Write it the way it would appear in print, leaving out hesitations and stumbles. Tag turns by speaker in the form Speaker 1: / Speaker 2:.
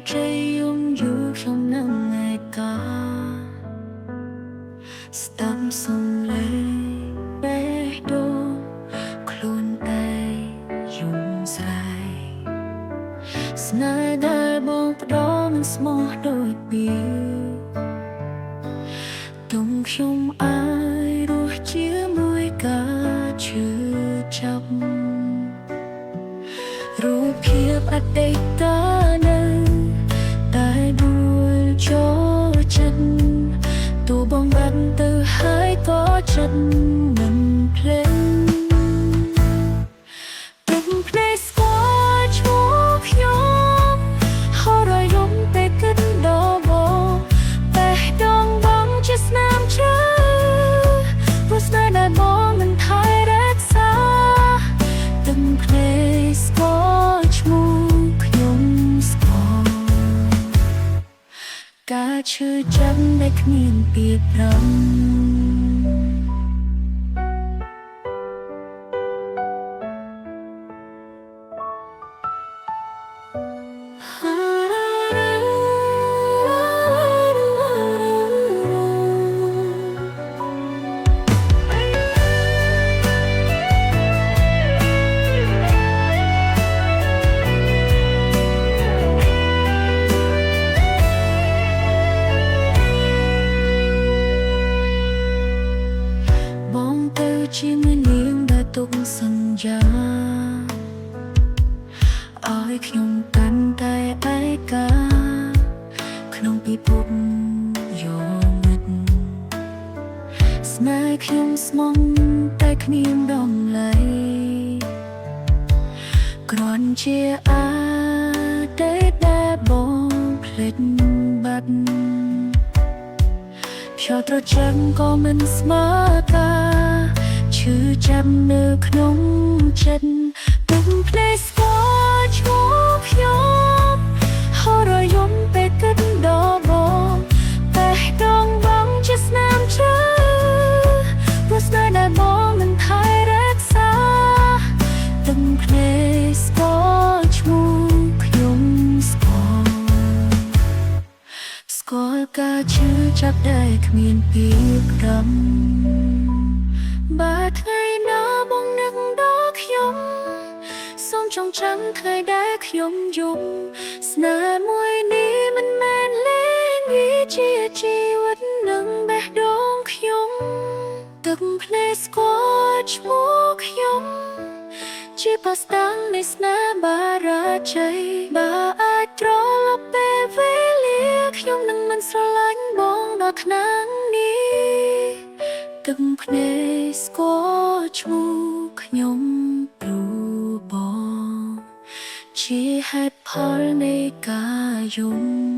Speaker 1: ใจยุ่งอยู่ក្នុងនឹងឯកាស្ដាប់សំឡេងបេះដូងខ្លួនតែយំស្រែកស្នេហ៍ដែលបងផ្ដោមិនស្មោះដូចពីទុំខ្ញុំអាចរស់ជាមួយការឈឺចាប់រូបភាពអតីតនៅតែដួលចូលចិត្តទោះបងបាត់ទៅហើយក៏ចិត្តមិនភ្លេចទុំភ្នែកស្គាល់ឈ្មោះខ្ញុំហៅរយំពេលគិតដល់បងតែដងបងជាស្នាមជ្រៅព្រោះស្នេហ៍ដែលបងមិនថែរក្សាទុំភ្នែកស្គាល់ឈ្មោះខ្ញុំស្គាល់ការឈឺចាប់ដែលគ្មានពីប្រាំជាមួយនាងដែលទុកសន្យាឲ្យខ្ញុំកាន់តែឯកាក្នុងពិភពយោមិត្តស្នេហ៍ខ្ញុំស្មងតែគ្មានដំឡៃគ្រាន់ជាតែដែលបងភ្លេចបាត់ផ្យោត្រចាំក៏មិនស្មើការឈឺចាប់នៅក្នុងចិត្តទុំភ្នែកស្គាល់ឈ្មោះខ្ញុំហៅរយំពេលគិតដល់បងតែដងបងជាស្នាមជ្រៅព្រោះស្នេហ៍ដែលបងមិនថែរក្សាទុំភ្នែកស្គាល់ឈ្មោះខ្ញុំស្គាល់ការឈឺចាប់ដែលគ្មានពីក្រំបើថ្ងៃណាបងនឹកដល់ខ្ញុំសូមចងចាំថ្ងៃដែលខ្ញុំយំស្នេហ៍មួយនេះមិនមែនលេងវាជាជីវិតនឹងបេះដូងខ្ញុំទឹកភ្នែកស្គាល់ឈ្មោះខ្ញុំជាផាស្តាំងនៃស្នេហ៍បារាជ័យបើអាចត្រឡប់ពេលវេលាខ្ញុំនឹងមិនស្រឡាញ់បងដល់ថ្នាក់នេះទឹកភ្នែកស្គាល់ឈ្មោះខ្ញុំព្រោះបងជាហេតុផលនៃការយំ